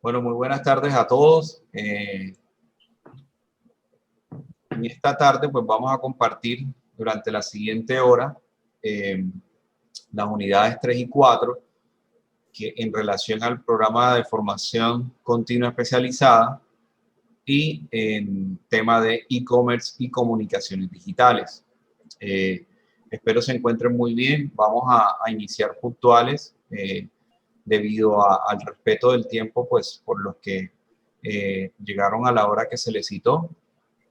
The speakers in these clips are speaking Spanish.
Bueno, muy buenas tardes a todos. En esta tarde pues vamos a compartir durante la siguiente hora las unidades 3 y 4 que en relación al programa de formación continua especializada y en tema de e-commerce y comunicaciones digitales. Espero se encuentren muy bien. Vamos a iniciar puntuales debido al respeto del tiempo, pues por los que llegaron a la hora que se les citó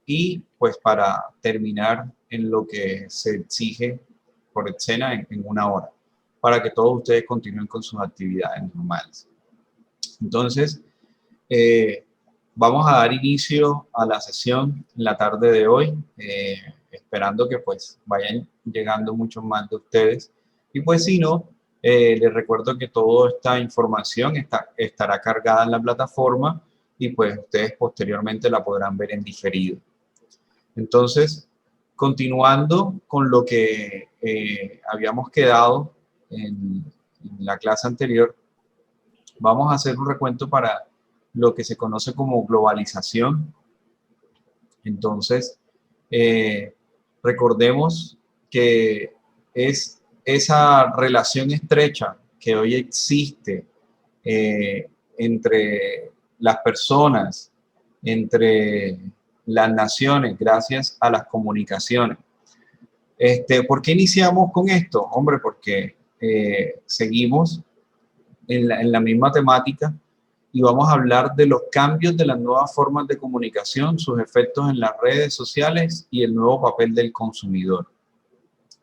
y pues para terminar en lo que se exige por escena en una hora, para que todos ustedes continúen con sus actividades normales. Entonces, vamos a dar inicio a la sesión en la tarde de hoy, esperando que pues vayan llegando muchos más de ustedes. Y pues si no, les recuerdo que toda esta información estará cargada en la plataforma y pues ustedes posteriormente la podrán ver en diferido. Entonces, continuando con lo que habíamos quedado en la clase anterior, vamos a hacer un recuento para lo que se conoce como globalización. Entonces, recordemos que es esa relación estrecha que hoy existe entre las personas, entre las naciones, gracias a las comunicaciones. ¿Por qué iniciamos con esto? Hombre, porque seguimos en la misma temática y vamos a hablar de los cambios de las nuevas formas de comunicación, sus efectos en las redes sociales y el nuevo papel del consumidor.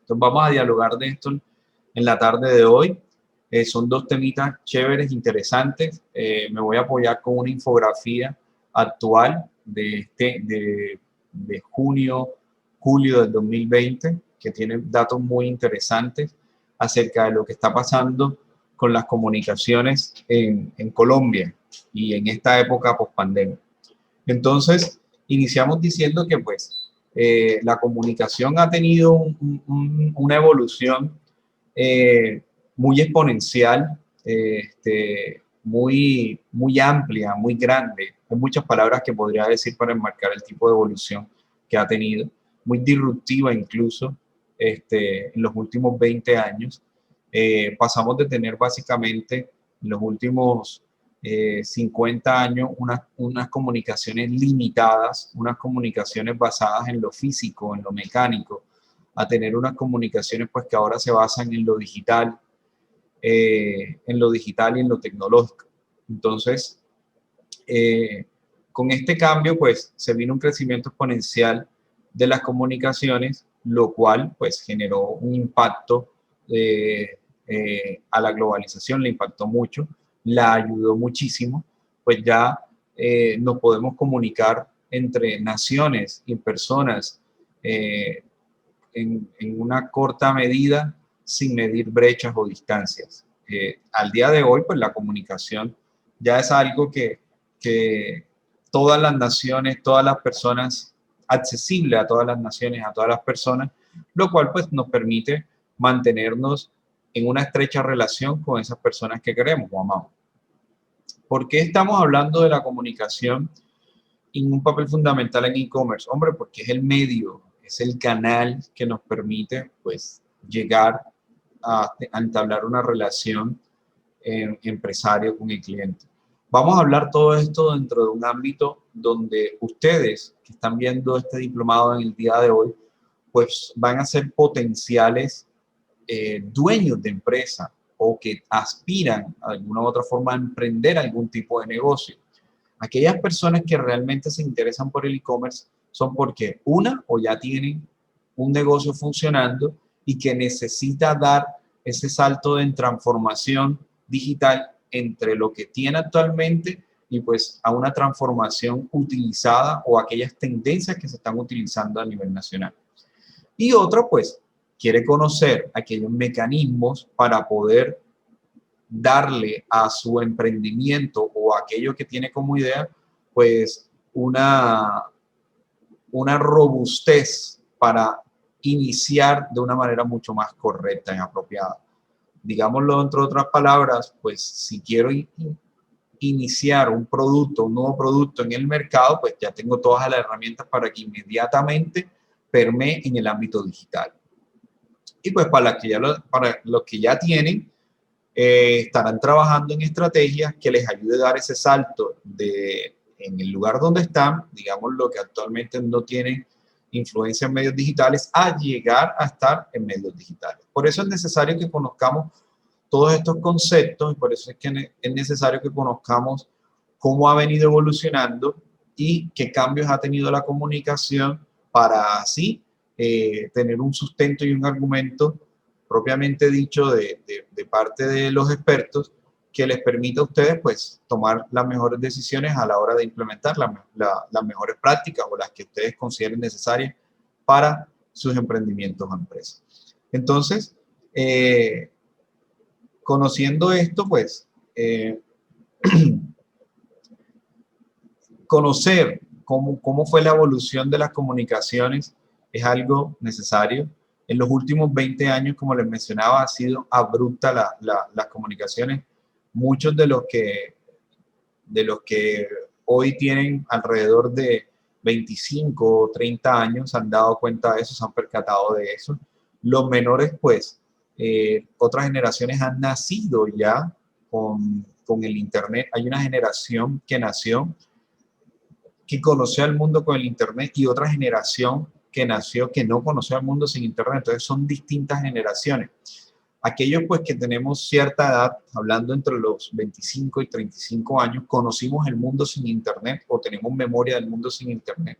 Entonces vamos a dialogar de esto en la tarde de hoy. Son dos temitas chéveres, interesantes. Me voy a apoyar con una infografía actual de julio del 2020, que tiene datos muy interesantes acerca de lo que está pasando con las comunicaciones en Colombia y en esta época post-pandemia. Entonces, iniciamos diciendo que pues la comunicación ha tenido una evolución muy exponencial, muy amplia, muy grande. Hay muchas palabras que podría decir para enmarcar el tipo de evolución que ha tenido, muy disruptiva incluso en los últimos 20 años. Pasamos de tener básicamente en los últimos 50 años unas comunicaciones limitadas, unas comunicaciones basadas en lo físico, en lo mecánico, a tener unas comunicaciones pues que ahora se basan en lo digital y en lo tecnológico. Entonces, con este cambio pues se vino un crecimiento exponencial de las comunicaciones, lo cual pues generó un impacto a la globalización, le impactó mucho, la ayudó muchísimo, pues ya nos podemos comunicar entre naciones y personas en una corta medida sin medir brechas o distancias. Al día de hoy, pues la comunicación ya es algo que todas las naciones, todas las personas, accesible a todas las naciones, a todas las personas, lo cual pues nos permite mantenernos en una estrecha relación con esas personas que queremos o amamos. ¿Por qué estamos hablando de la comunicación en un papel fundamental en e-commerce? Hombre, porque es el medio, es el canal que nos permite pues llegar a entablar una relación empresario con el cliente. Vamos a hablar todo esto dentro de un ámbito donde ustedes que están viendo este diplomado en el día de hoy, pues van a ser potenciales dueños de empresa o que aspiran de alguna u otra forma a emprender algún tipo de negocio. Aquellas personas que realmente se interesan por el e-commerce son porque o ya tienen un negocio funcionando y que necesita dar ese salto de transformación digital entre lo que tiene actualmente y pues a una transformación utilizada o aquellas tendencias que se están utilizando a nivel nacional. Y otro pues quiere conocer aquellos mecanismos para poder darle a su emprendimiento o a aquello que tiene como idea, pues una robustez para iniciar de una manera mucho más correcta y apropiada. Digámoslo entre otras palabras, pues si quiero iniciar un producto, un nuevo producto en el mercado, pues ya tengo todas las herramientas para que inmediatamente permee en el ámbito digital. Y pues para los que ya tienen, estarán trabajando en estrategias que les ayude a dar ese salto en el lugar donde están, digamos lo que actualmente no tienen influencia en medios digitales, a llegar a estar en medios digitales. Por eso es necesario que conozcamos todos estos conceptos y por eso es que es necesario que conozcamos cómo ha venido evolucionando y qué cambios ha tenido la comunicación para así tener un sustento y un argumento propiamente dicho de parte de los expertos que les permita a ustedes pues tomar las mejores decisiones a la hora de implementar las mejores prácticas o las que ustedes consideren necesarias para sus emprendimientos o empresas. Entonces, conociendo esto, pues, conocer cómo fue la evolución de las comunicaciones es algo necesario. En los últimos 20 años, como les mencionaba, ha sido abrupta las comunicaciones. Muchos de los que hoy tienen alrededor de 25 o 30 años se han dado cuenta de eso, se han percatado de eso. Los menores, pues, otras generaciones han nacido ya con el Internet. Hay una generación que nació, que conoció al mundo con el Internet y otra generación que nació que no conoció al mundo sin Internet. Entonces son distintas generaciones. Aquellos pues que tenemos cierta edad, hablando entre los 25 y 35 años, conocimos el mundo sin Internet o tenemos memoria del mundo sin Internet.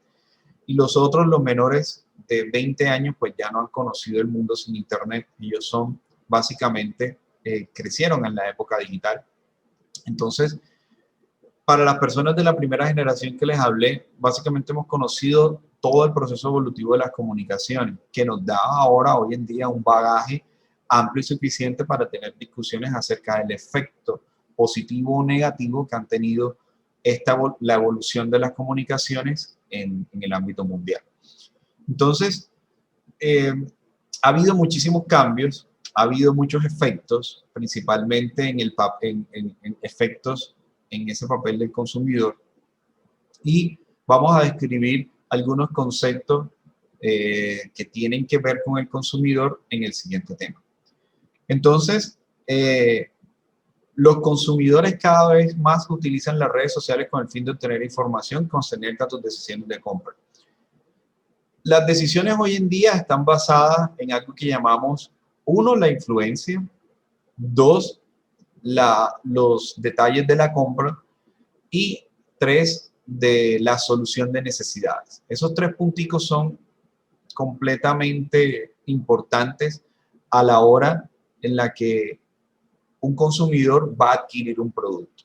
Y los otros, los menores de 20 años, pues ya no han conocido el mundo sin Internet. Ellos son básicamente, crecieron en la época digital. Entonces, para las personas de la primera generación que les hablé, básicamente hemos conocido todo el proceso evolutivo de las comunicaciones, que nos da ahora, hoy en día, un bagaje amplio y suficiente para tener discusiones acerca del efecto positivo o negativo que han tenido la evolución de las comunicaciones en el ámbito mundial. Entonces, ha habido muchísimos cambios, ha habido muchos efectos, principalmente en efectos en ese papel del consumidor, y vamos a describir algunos conceptos que tienen que ver con el consumidor en el siguiente tema. Entonces, los consumidores cada vez más utilizan las redes sociales con el fin de obtener información concerniente a tus decisiones de compra. Las decisiones hoy en día están basadas en algo que llamamos, 1, la influencia, 2, los detalles de la compra y 3, de la solución de necesidades. Esos 3 punticos son completamente importantes a la hora en la que un consumidor va a adquirir un producto.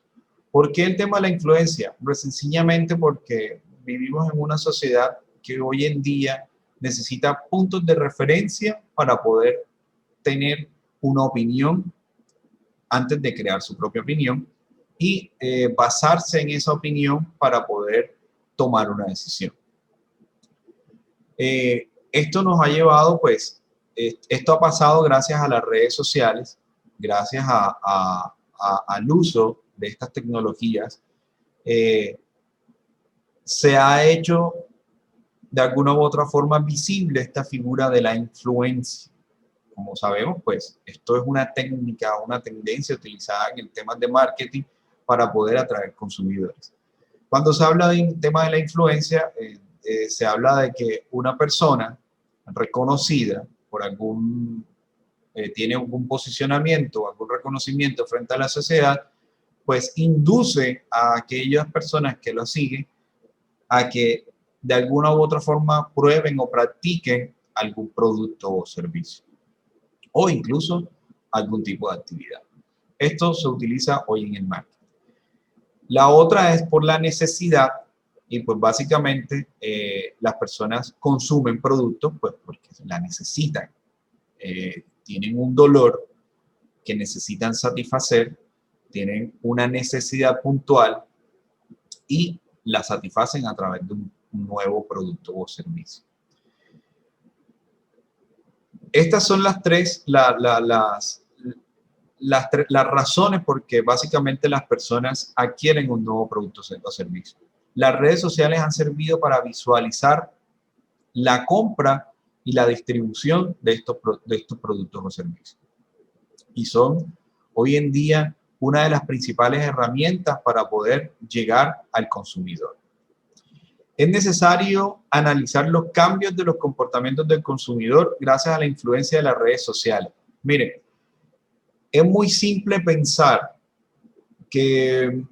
¿Por qué el tema de la influencia? Pues sencillamente porque vivimos en una sociedad que hoy en día necesita puntos de referencia para poder tener una opinión antes de crear su propia opinión y basarse en esa opinión para poder tomar una decisión. Esto nos ha llevado, pues, esto ha pasado gracias a las redes sociales, gracias al uso de estas tecnologías. Se ha hecho de alguna u otra forma visible esta figura de la influencia. Como sabemos, pues, esto es una técnica, una tendencia utilizada en el tema de marketing para poder atraer consumidores. Cuando se habla del tema de la influencia, se habla de que una persona reconocida por tiene algún posicionamiento, algún reconocimiento frente a la sociedad, pues induce a aquellas personas que lo siguen a que de alguna u otra forma prueben o practiquen algún producto o servicio, o incluso algún tipo de actividad. Esto se utiliza hoy en el marketing. La otra es por la necesidad, y pues básicamente las personas consumen productos pues porque la necesitan. Tienen un dolor que necesitan satisfacer, tienen una necesidad puntual y la satisfacen a través de un nuevo producto o servicio. Estas son las tres, las razones por qué básicamente las personas adquieren un nuevo producto o servicio. Las redes sociales han servido para visualizar la compra y la distribución de estos productos o servicios. Y son hoy en día una de las principales herramientas para poder llegar al consumidor. Es necesario analizar los cambios de los comportamientos del consumidor gracias a la influencia de las redes sociales. Miren, es muy simple pensar que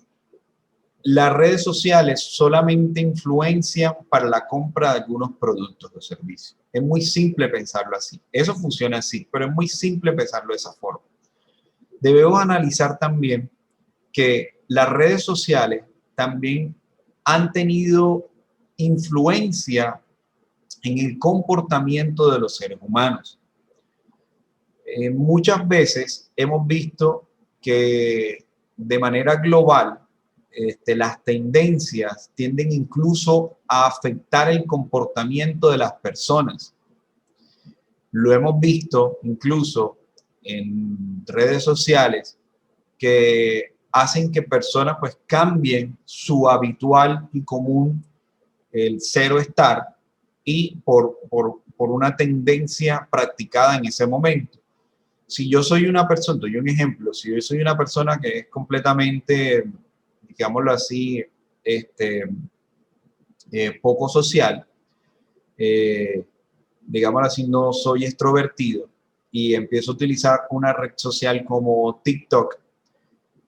las redes sociales solamente influencian para la compra de algunos productos o servicios. Es muy simple pensarlo así. Eso funciona así, pero es muy simple pensarlo de esa forma. Debemos analizar también que las redes sociales también han tenido influencia en el comportamiento de los seres humanos. Muchas veces hemos visto que de manera global las tendencias tienden incluso a afectar el comportamiento de las personas. Lo hemos visto incluso en redes sociales que hacen que personas pues cambien su habitual y común el cero estar y por una tendencia practicada en ese momento. Si yo soy una persona, doy un ejemplo, si yo soy una persona que es completamente, digámoslo así, poco social, digámoslo así, no soy extrovertido y empiezo a utilizar una red social como TikTok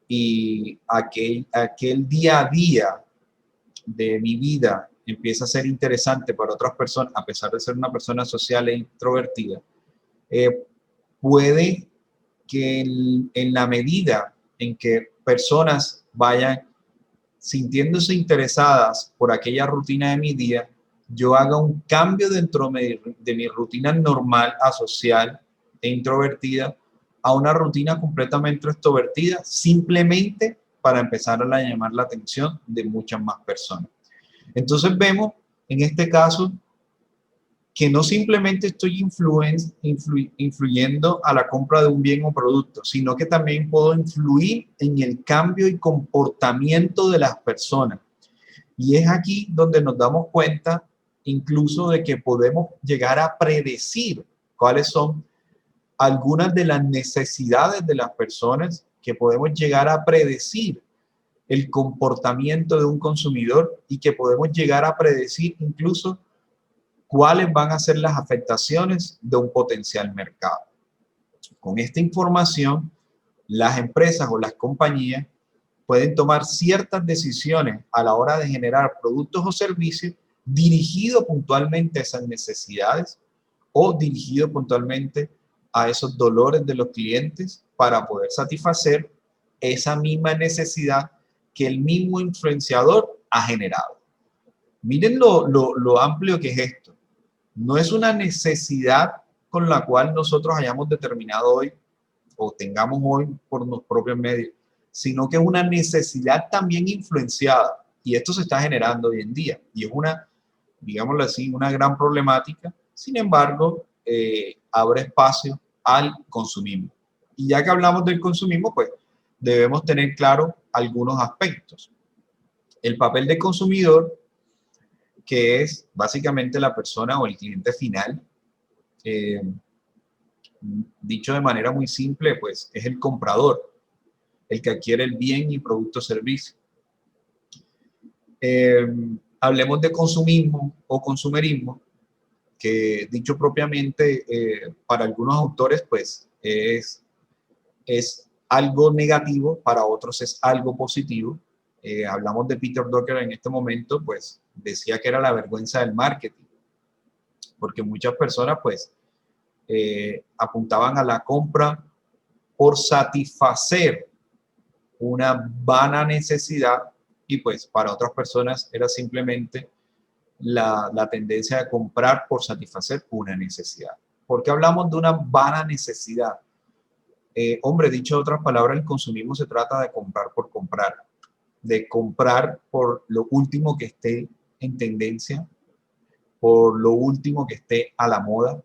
y aquel día a día de mi vida empieza a ser interesante para otras personas, a pesar de ser una persona social e introvertida, puede que en la medida en que personas vayan sintiéndose interesadas por aquella rutina de mi día, yo haga un cambio dentro de mi rutina normal, asocial e introvertida, a una rutina completamente extrovertida, simplemente para empezar a llamar la atención de muchas más personas. Entonces vemos en este caso que no simplemente estoy influyendo a la compra de un bien o producto, sino que también puedo influir en el cambio y comportamiento de las personas. Y es aquí donde nos damos cuenta incluso de que podemos llegar a predecir cuáles son algunas de las necesidades de las personas, que podemos llegar a predecir el comportamiento de un consumidor y que podemos llegar a predecir incluso cuáles van a ser las afectaciones de un potencial mercado. Con esta información, las empresas o las compañías pueden tomar ciertas decisiones a la hora de generar productos o servicios dirigidos puntualmente a esas necesidades o dirigidos puntualmente a esos dolores de los clientes para poder satisfacer esa misma necesidad que el mismo influenciador ha generado. Miren lo amplio que es esto. No es una necesidad con la cual nosotros hayamos determinado hoy o tengamos hoy por los propios medios, sino que es una necesidad también influenciada. Y esto se está generando hoy en día. Y es una, digámoslo así, una gran problemática. Sin embargo, abre espacio al consumismo. Y ya que hablamos del consumismo, pues debemos tener claro algunos aspectos. El papel del consumidor, que es básicamente la persona o el cliente final, dicho de manera muy simple, pues es el comprador, el que adquiere el bien y producto o servicio. Hablemos de consumismo o consumerismo, que dicho propiamente para algunos autores pues es algo negativo, para otros es algo positivo. Hablamos de Peter Drucker en este momento, pues decía que era la vergüenza del marketing, porque muchas personas pues apuntaban a la compra por satisfacer una vana necesidad y pues para otras personas era simplemente la tendencia de comprar por satisfacer una necesidad. ¿Por qué hablamos de una vana necesidad? Hombre, dicho de otras palabras, el consumismo se trata de comprar por comprar, de comprar por lo último que esté en tendencia, por lo último que esté a la moda,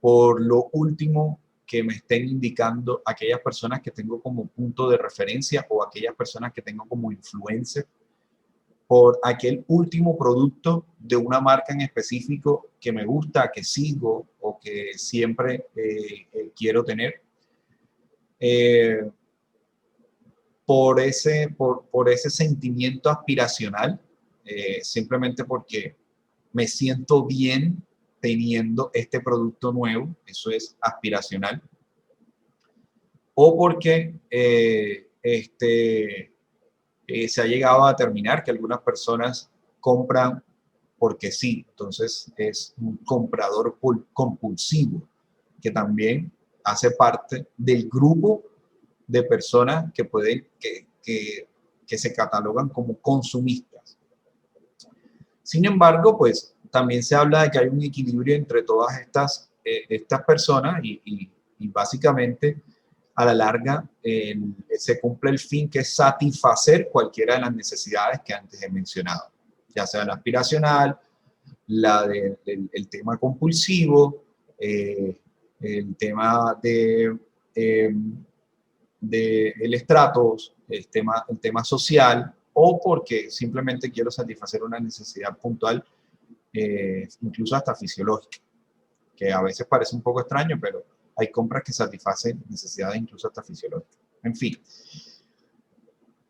por lo último que me estén indicando aquellas personas que tengo como punto de referencia o aquellas personas que tengo como influencer por aquel último producto de una marca en específico que me gusta, que sigo o que siempre quiero tener. Por ese sentimiento aspiracional, simplemente porque me siento bien teniendo este producto nuevo, eso es aspiracional, o porque se ha llegado a determinar que algunas personas compran porque sí, entonces es un comprador compulsivo, que también hace parte del grupo de personas que pueden, que se catalogan como consumistas. Sin embargo, pues también se habla de que hay un equilibrio entre todas estas personas y básicamente a la larga se cumple el fin, que es satisfacer cualquiera de las necesidades que antes he mencionado, ya sea la aspiracional, el tema compulsivo, el tema de el estrato, el tema social, o porque simplemente quiero satisfacer una necesidad puntual, incluso hasta fisiológica, que a veces parece un poco extraño, pero hay compras que satisfacen necesidades incluso hasta fisiológicas. En fin,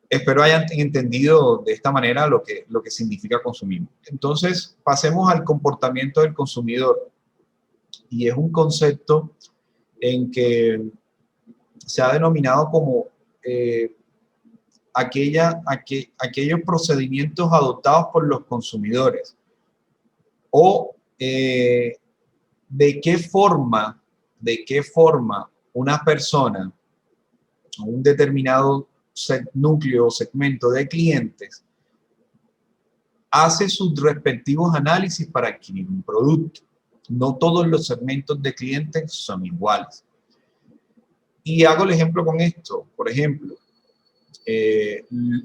espero hayan entendido de esta manera lo que significa consumir. Entonces, pasemos al comportamiento del consumidor. Y es un concepto en que se ha denominado como aquellos procedimientos adoptados por los consumidores o de qué forma una persona o un determinado núcleo o segmento de clientes hace sus respectivos análisis para adquirir un producto. No todos los segmentos de clientes son iguales. Y hago el ejemplo con esto. Por ejemplo,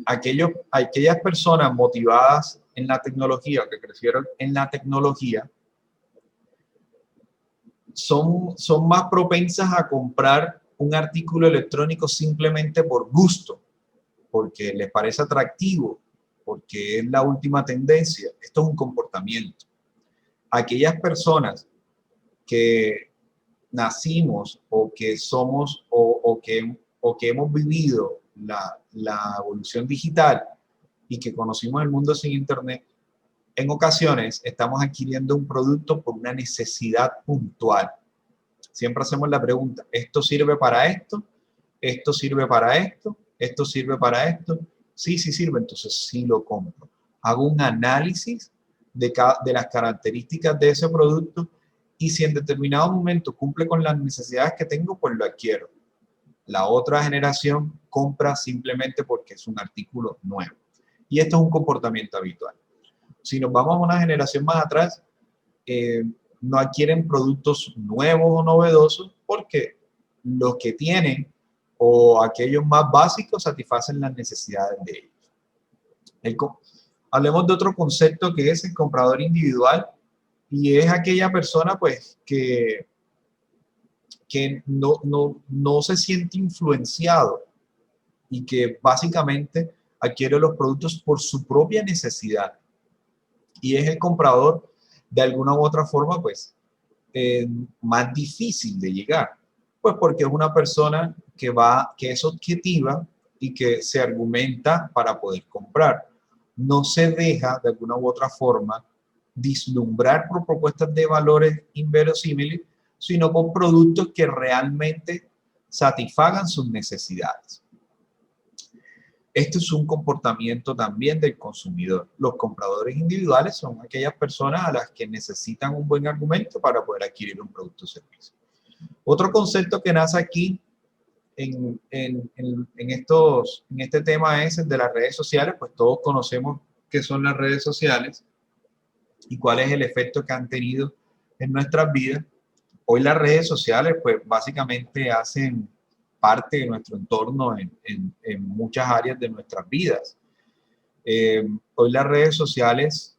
aquellas personas motivadas en la tecnología, que crecieron en la tecnología, son más propensas a comprar un artículo electrónico simplemente por gusto, porque les parece atractivo, porque es la última tendencia. Esto es un comportamiento. Aquellas personas que nacimos o que somos o que hemos vivido la evolución digital y que conocimos el mundo sin internet, en ocasiones estamos adquiriendo un producto por una necesidad puntual. Siempre hacemos la pregunta, ¿esto sirve para esto? ¿Esto sirve para esto? ¿Esto sirve para esto? Sí, sí sirve, entonces sí lo compro. Hago un análisis de las características de ese producto y si en determinado momento cumple con las necesidades que tengo, pues lo adquiero. La otra generación compra simplemente porque es un artículo nuevo. Y esto es un comportamiento habitual. Si nos vamos a una generación más atrás, no adquieren productos nuevos o novedosos porque los que tienen o aquellos más básicos satisfacen las necesidades de ellos. Hablemos de otro concepto que es el comprador individual y es aquella persona pues que no se siente influenciado y que básicamente adquiere los productos por su propia necesidad. Y es el comprador de alguna u otra forma pues más difícil de llegar. Pues porque es una persona que es objetiva y que se argumenta para poder comprar. No se deja de alguna u otra forma vislumbrar por propuestas de valores inverosímiles, sino con productos que realmente satisfagan sus necesidades. Esto es un comportamiento también del consumidor. Los compradores individuales son aquellas personas a las que necesitan un buen argumento para poder adquirir un producto o servicio. Otro concepto que nace aquí en este tema es el de las redes sociales, pues todos conocemos qué son las redes sociales y cuál es el efecto que han tenido en nuestras vidas. Hoy las redes sociales pues básicamente hacen parte de nuestro entorno en muchas áreas de nuestras vidas. Hoy las redes sociales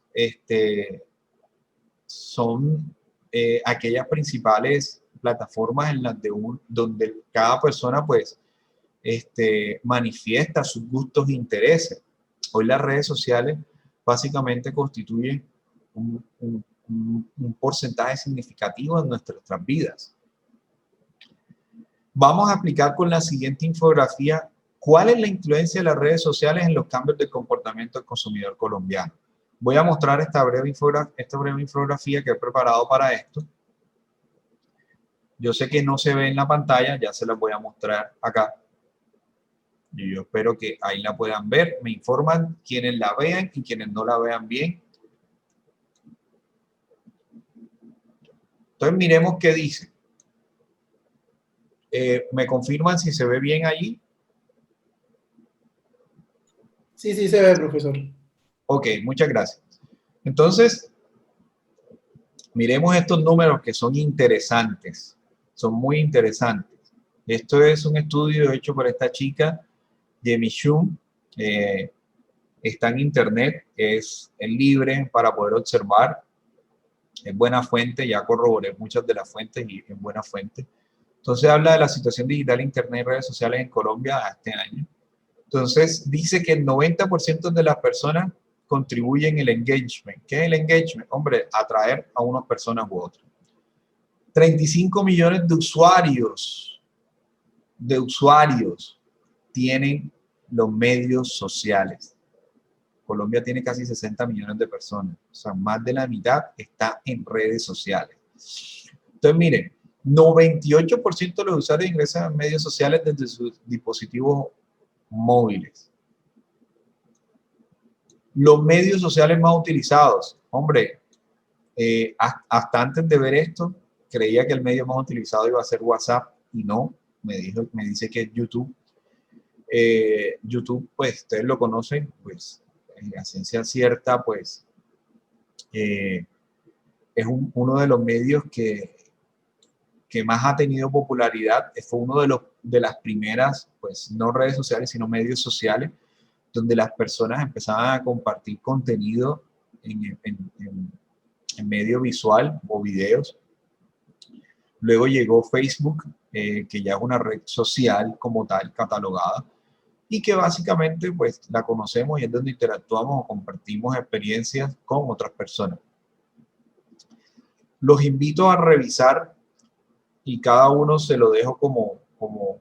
son aquellas principales plataformas en las donde cada persona pues manifiesta sus gustos e intereses. Hoy las redes sociales básicamente constituyen un porcentaje significativo de nuestras vidas. Vamos a aplicar con la siguiente infografía cuál es la influencia de las redes sociales en los cambios de comportamiento del consumidor colombiano. Voy a mostrar esta breve infografía que he preparado para esto. Yo sé que no se ve en la pantalla, ya se las voy a mostrar acá. Y yo espero que ahí la puedan ver. Me informan quienes la vean y quienes no la vean bien. Entonces miremos qué dice. ¿Me confirman si se ve bien allí? Sí, sí se ve, profesor. Ok, muchas gracias. Entonces, miremos estos números que son interesantes. Son muy interesantes. Esto es un estudio hecho por esta chica, Jamie Shum. Está en internet, es libre para poder observar. Es buena fuente, ya corroboré muchas de las fuentes y es buena fuente. Entonces habla de la situación digital, internet y redes sociales en Colombia este año. Entonces dice que el 90% de las personas contribuyen el engagement. ¿Qué es el engagement? Hombre, atraer a unas personas u otras. 35 millones de usuarios tienen los medios sociales. Colombia tiene casi 60 millones de personas. O sea, más de la mitad está en redes sociales. Entonces, miren, 98% de los usuarios ingresan a medios sociales desde sus dispositivos móviles. Los medios sociales más utilizados. Hombre, hasta antes de ver esto, creía que el medio más utilizado iba a ser WhatsApp y no, me dice que es YouTube. YouTube, pues, ustedes lo conocen, pues, en ciencia cierta, pues, es uno de los medios que más ha tenido popularidad. Fue uno de las primeras, pues, no redes sociales, sino medios sociales, donde las personas empezaban a compartir contenido en medio visual o videos. Luego llegó Facebook, que ya es una red social como tal, catalogada, y que básicamente pues la conocemos y es donde interactuamos o compartimos experiencias con otras personas. Los invito a revisar, y cada uno se lo dejo como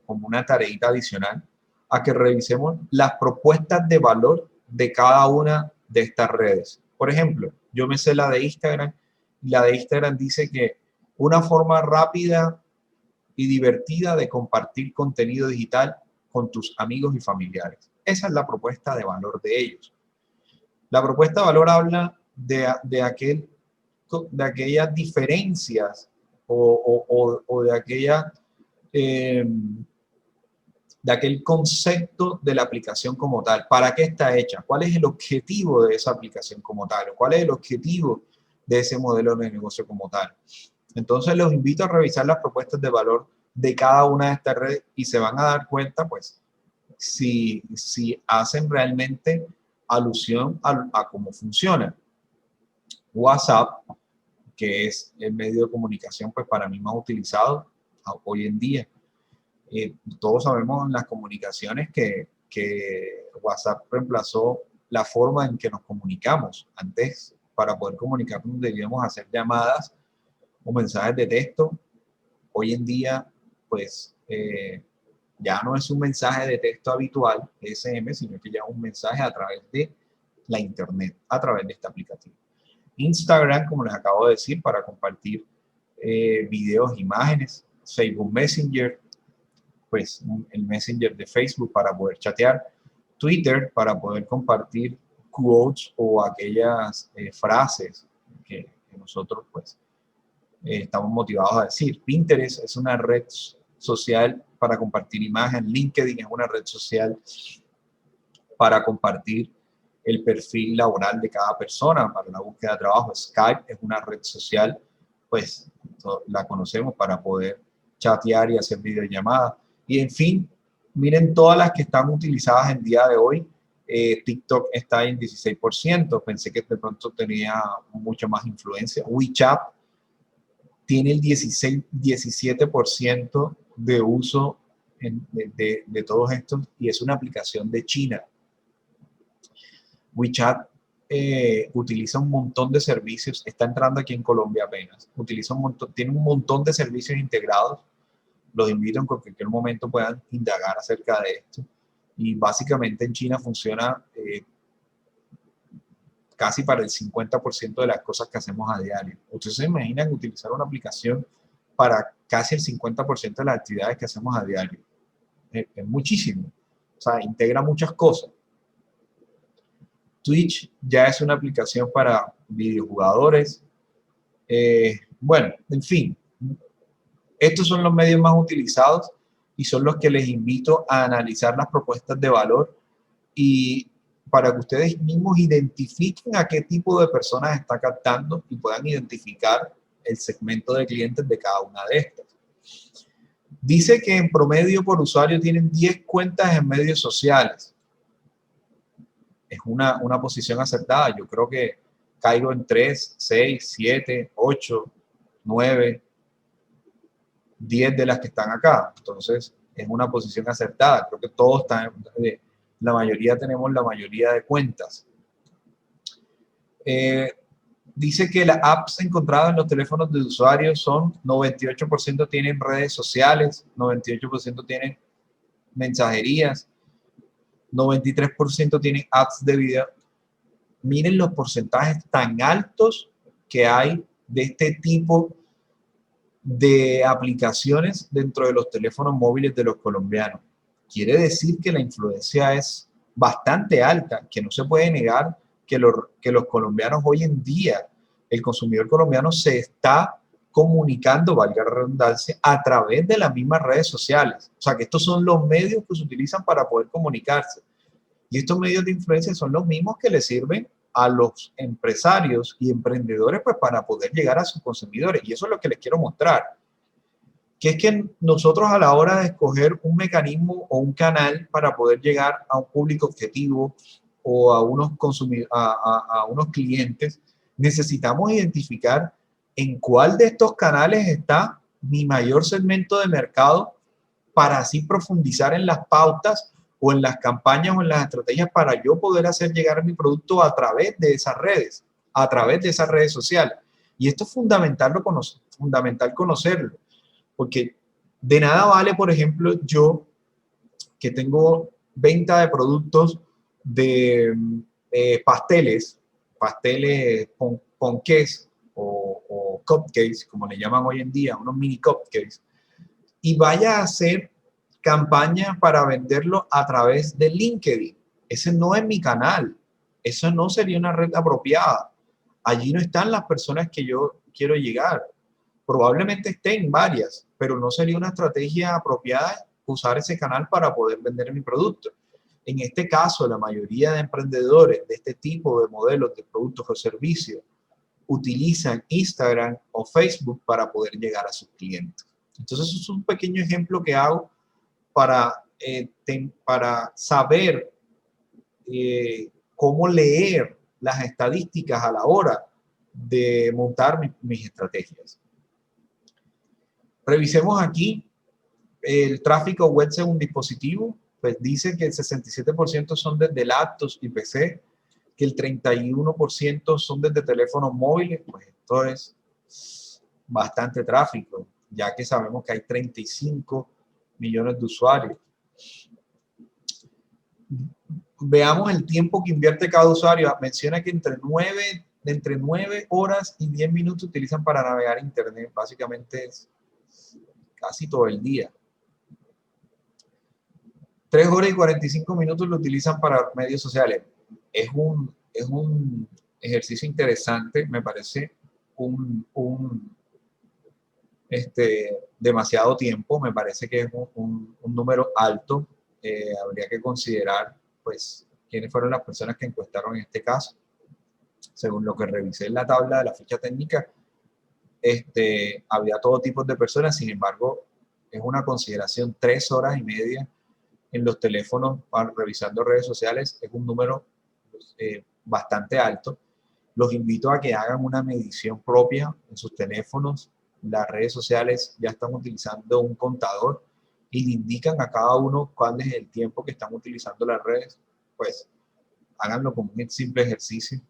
una tareita adicional, a que revisemos las propuestas de valor de cada una de estas redes. Por ejemplo, yo me sé la de Instagram, y la de Instagram dice que una forma rápida y divertida de compartir contenido digital con tus amigos y familiares. Esa es la propuesta de valor de ellos. La propuesta de valor habla de aquellas diferencias o de aquel concepto de la aplicación como tal. ¿Para qué está hecha? ¿Cuál es el objetivo de esa aplicación como tal? ¿Cuál es el objetivo de ese modelo de negocio como tal? Entonces los invito a revisar las propuestas de valor de cada una de estas redes y se van a dar cuenta, pues, si hacen realmente alusión a cómo funciona. WhatsApp, que es el medio de comunicación, pues, para mí más utilizado hoy en día. Todos sabemos en las comunicaciones que WhatsApp reemplazó la forma en que nos comunicamos. Antes, para poder comunicarnos, debíamos hacer llamadas o mensajes de texto. Hoy en día, pues, ya no es un mensaje de texto habitual, SM, sino que ya es un mensaje a través de la internet, a través de este aplicativo. Instagram, como les acabo de decir, para compartir videos, imágenes. Facebook Messenger, pues el Messenger de Facebook para poder chatear. Twitter, para poder compartir quotes o aquellas frases que nosotros, pues, estamos motivados a decir. Pinterest es una red social para compartir imágenes. LinkedIn es una red social para compartir el perfil laboral de cada persona para la búsqueda de trabajo. Skype es una red social, pues la conocemos para poder chatear y hacer videollamadas. Y en fin, miren todas las que están utilizadas en día de hoy. TikTok está en 16%, pensé que de pronto tenía mucha más influencia. WeChat tiene el 17% de uso de todos estos, y es una aplicación de China. WeChat utiliza un montón de servicios, está entrando aquí en Colombia apenas, tiene un montón de servicios integrados. Los invito en cualquier momento puedan indagar acerca de esto. Y básicamente en China funciona casi para el 50% de las cosas que hacemos a diario. Ustedes se imaginan utilizar una aplicación para casi el 50% de las actividades que hacemos a diario. Es muchísimo. O sea, integra muchas cosas. Twitch ya es una aplicación para videojugadores. Bueno, en fin. Estos son los medios más utilizados y son los que les invito a analizar las propuestas de valor y para que ustedes mismos identifiquen a qué tipo de personas está captando y puedan identificar el segmento de clientes de cada una de estas. Dice que en promedio por usuario tienen 10 cuentas en medios sociales. Es una posición acertada. Yo creo que caigo en 3, 6, 7, 8, 9, 10 de las que están acá. Entonces, es una posición acertada. Creo que todos están, la mayoría tenemos la mayoría de cuentas. Dice que las apps encontradas en los teléfonos de usuarios son 98% tienen redes sociales, 98% tienen mensajerías, 93% tienen apps de video. Miren los porcentajes tan altos que hay de este tipo de aplicaciones dentro de los teléfonos móviles de los colombianos. Quiere decir que la influencia es bastante alta, que no se puede negar que los colombianos hoy en día, el consumidor colombiano se está comunicando, valga la redundancia, a través de las mismas redes sociales. O sea, que estos son los medios que se utilizan para poder comunicarse. Y estos medios de influencia son los mismos que le sirven a los empresarios y emprendedores pues, para poder llegar a sus consumidores. Y eso es lo que les quiero mostrar. Que es que nosotros a la hora de escoger un mecanismo o un canal para poder llegar a un público objetivo o a unos clientes, necesitamos identificar en cuál de estos canales está mi mayor segmento de mercado para así profundizar en las pautas o en las campañas o en las estrategias para yo poder hacer llegar mi producto a través de esas redes, a través de esas redes sociales. Y esto es fundamental conocerlo, porque de nada vale, por ejemplo, yo que tengo venta de productos de pasteles ponqués o cupcakes, como le llaman hoy en día, unos mini cupcakes, y vaya a hacer campaña para venderlo a través de LinkedIn. Ese no es mi canal. Eso no sería una red apropiada. Allí no están las personas que yo quiero llegar. Probablemente estén varias, pero no sería una estrategia apropiada usar ese canal para poder vender mi producto. En este caso, la mayoría de emprendedores de este tipo de modelos de productos o servicios utilizan Instagram o Facebook para poder llegar a sus clientes. Entonces, eso es un pequeño ejemplo que hago para saber cómo leer las estadísticas a la hora de montar mis estrategias. Revisemos aquí el tráfico web según dispositivo. Pues dice que el 67% son desde laptops y PC, que el 31% son desde teléfonos móviles. Pues esto es bastante tráfico, ya que sabemos que hay 35 millones de usuarios. Veamos el tiempo que invierte cada usuario. Menciona que entre 9 horas y 10 minutos utilizan para navegar internet. Básicamente es casi todo el día. 3 horas y 45 minutos lo utilizan para medios sociales. Es un ejercicio interesante, me parece demasiado tiempo, me parece que es un número alto. Habría que considerar pues quiénes fueron las personas que encuestaron en este caso. Según lo que revisé en la tabla de la ficha técnica, había todo tipo de personas. Sin embargo, es una consideración. 3 horas y media en los teléfonos revisando redes sociales es un número bastante alto. Los invito a que hagan una medición propia en sus teléfonos las redes sociales ya están utilizando un contador y le indican a cada uno cuál es el tiempo que están utilizando las redes, pues háganlo como un simple ejercicio.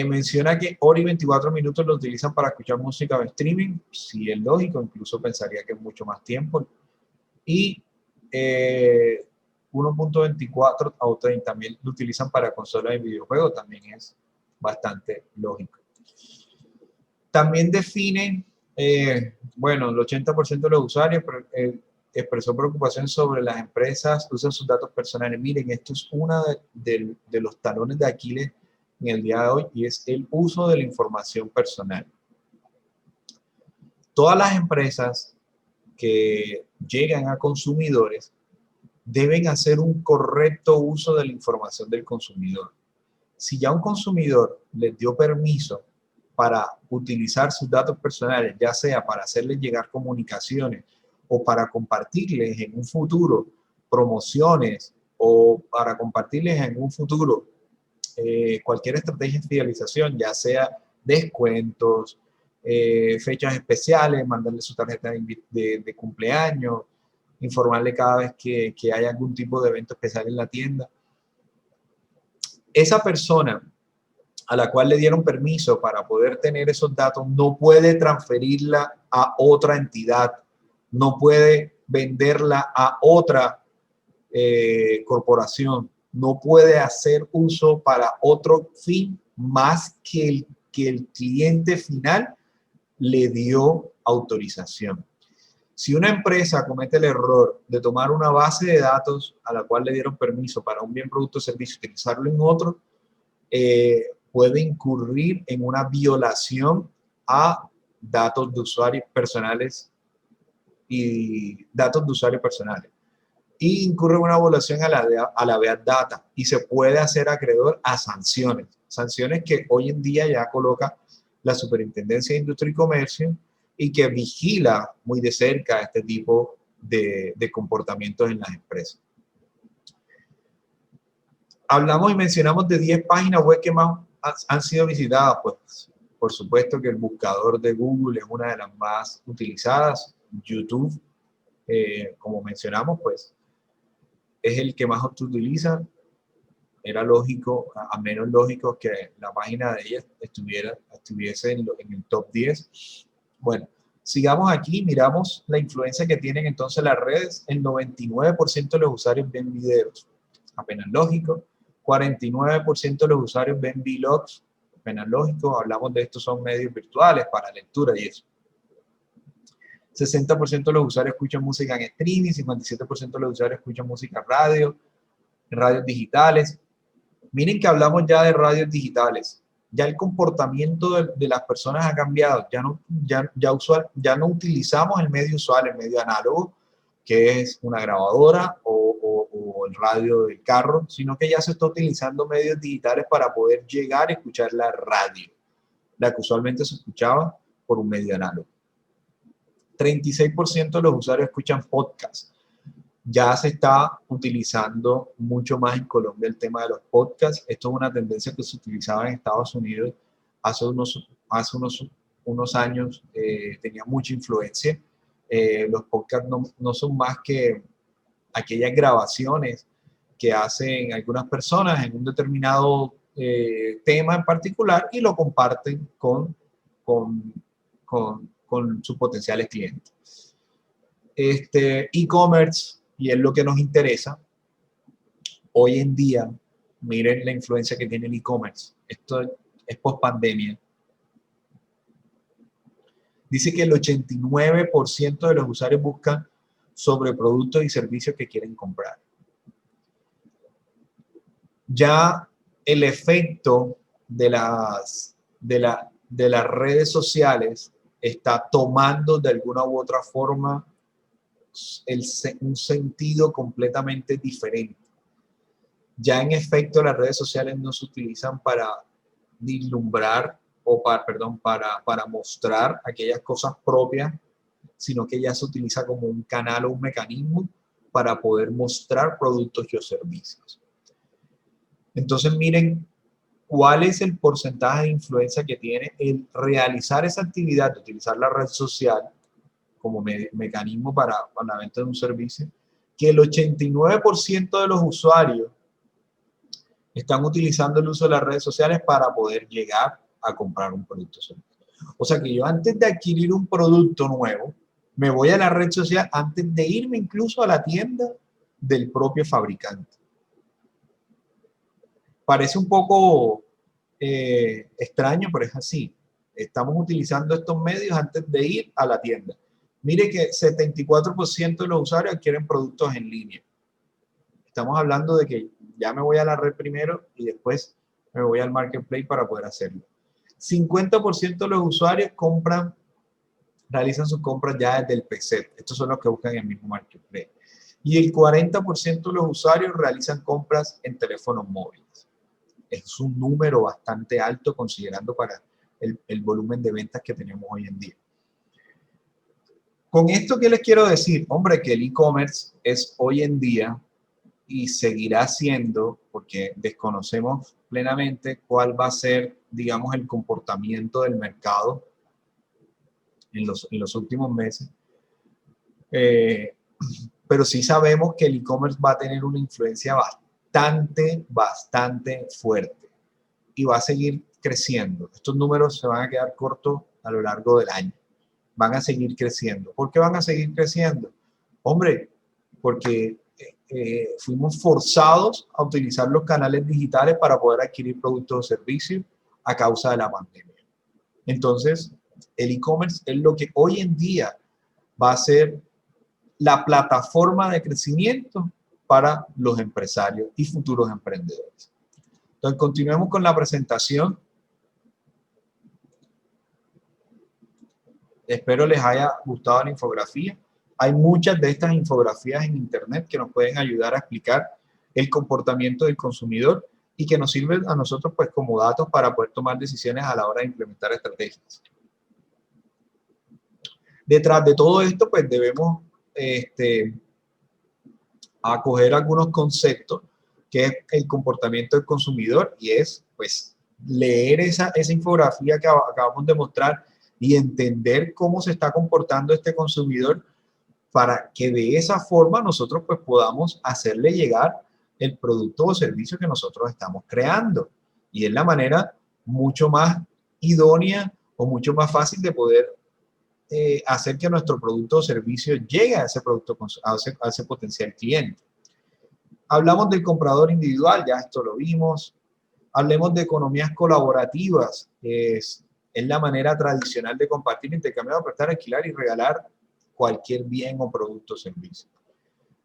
Menciona que hora y 24 minutos lo utilizan para escuchar música o streaming. Sí, es lógico, incluso pensaría que es mucho más tiempo. Y 1.24 o 30.000 lo utilizan para consolas de videojuegos, también es bastante lógico. También definen, bueno, el 80% de los usuarios expresó preocupación sobre las empresas usan sus datos personales. Miren, esto es uno de los talones de Aquiles en el día de hoy y es el uso de la información personal. Todas las empresas que llegan a consumidores deben hacer un correcto uso de la información del consumidor. Si ya un consumidor les dio permiso para utilizar sus datos personales, ya sea para hacerles llegar comunicaciones o para compartirles en un futuro promociones o para compartirles en un futuro cualquier estrategia de fidelización, ya sea descuentos, fechas especiales, mandarle su tarjeta de cumpleaños, informarle cada vez que hay algún tipo de evento especial en la tienda. Esa persona a la cual le dieron permiso para poder tener esos datos no puede transferirla a otra entidad, no puede venderla a otra corporación, no puede hacer uso para otro fin más que el cliente final le dio autorización. Si una empresa comete el error de tomar una base de datos a la cual le dieron permiso para un bien, producto o servicio y utilizarlo en otro, puede incurrir en una violación a datos de usuarios personales y incurre en una violación a la Bad Data y se puede hacer acreedor a sanciones que hoy en día ya coloca la Superintendencia de Industria y Comercio y que vigila muy de cerca este tipo de comportamientos en las empresas. Hablamos y mencionamos de 10 páginas web que más han sido visitadas. Pues, por supuesto que el buscador de Google es una de las más utilizadas. YouTube, como mencionamos, pues es el que más se utiliza. Era lógico, a menos lógico que la página de ella estuviese en el top 10. Bueno, sigamos aquí, miramos la influencia que tienen entonces las redes. El 99% de los usuarios ven videos, apenas lógico. 49% de los usuarios ven vlogs, apenas lógico. Hablamos de estos, son medios virtuales para lectura y eso. 60% de los usuarios escuchan música en streaming, 57% de los usuarios escuchan música en radios digitales. Miren que hablamos ya de radios digitales. Ya el comportamiento de las personas ha cambiado. Ya no utilizamos el medio usual, el medio análogo, que es una grabadora o el radio del carro, sino que ya se está utilizando medios digitales para poder llegar a escuchar la radio, la que usualmente se escuchaba por un medio análogo. 36% de los usuarios escuchan podcasts. Ya se está utilizando mucho más en Colombia el tema de los podcasts. Esto es una tendencia que se utilizaba en Estados Unidos hace unos años, tenía mucha influencia. Los podcasts no son más que aquellas grabaciones que hacen algunas personas en un determinado tema en particular y lo comparten con sus potenciales clientes. E-commerce, y es lo que nos interesa, hoy en día, miren la influencia que tiene el e-commerce. Esto es post pandemia. Dice que el 89% de los usuarios buscan sobre productos y servicios que quieren comprar. Ya el efecto de las redes sociales está tomando de alguna u otra forma un sentido completamente diferente. Ya en efecto las redes sociales no se utilizan para vislumbrar o para mostrar aquellas cosas propias, sino que ya se utiliza como un canal o un mecanismo para poder mostrar productos y servicios. Entonces miren cuál es el porcentaje de influencia que tiene el realizar esa actividad, de utilizar la red social como mecanismo para la venta de un servicio, que el 89% de los usuarios están utilizando el uso de las redes sociales para poder llegar a comprar un producto o servicio. O sea que yo antes de adquirir un producto nuevo, me voy a la red social antes de irme incluso a la tienda del propio fabricante. Parece un poco extraño, pero es así. Estamos utilizando estos medios antes de ir a la tienda. Mire que 74% de los usuarios adquieren productos en línea. Estamos hablando de que ya me voy a la red primero y después me voy al marketplace para poder hacerlo. 50% de los usuarios realizan sus compras ya desde el PC. Estos son los que buscan en el mismo marketplace. Y el 40% de los usuarios realizan compras en teléfonos móviles. Es un número bastante alto considerando para el volumen de ventas que tenemos hoy en día. Con esto, ¿qué les quiero decir? Hombre, que el e-commerce es hoy en día y seguirá siendo, porque desconocemos plenamente cuál va a ser, digamos, el comportamiento del mercado en los últimos meses. Pero sí sabemos que el e-commerce va a tener una influencia bastante fuerte y va a seguir creciendo. Estos números se van a quedar cortos a lo largo del año. Van a seguir creciendo. ¿Por qué van a seguir creciendo? Hombre, porque fuimos forzados a utilizar los canales digitales para poder adquirir productos o servicios a causa de la pandemia. Entonces, el e-commerce es lo que hoy en día va a ser la plataforma de crecimiento para los empresarios y futuros emprendedores. Entonces, continuemos con la presentación. Espero les haya gustado la infografía. Hay muchas de estas infografías en internet que nos pueden ayudar a explicar el comportamiento del consumidor y que nos sirven a nosotros pues como datos para poder tomar decisiones a la hora de implementar estrategias. Detrás de todo esto pues debemos acoger algunos conceptos que es el comportamiento del consumidor y es pues leer esa infografía que acabamos de mostrar y entender cómo se está comportando este consumidor para que de esa forma nosotros pues podamos hacerle llegar el producto o servicio que nosotros estamos creando. Y es la manera mucho más idónea o mucho más fácil de poder hacer que nuestro producto o servicio llegue a ese producto, a ese potencial cliente. Hablamos del comprador individual, ya esto lo vimos. Hablemos de economías colaborativas, que es la manera tradicional de compartir, intercambiar, prestar, alquilar y regalar cualquier bien o producto o servicio.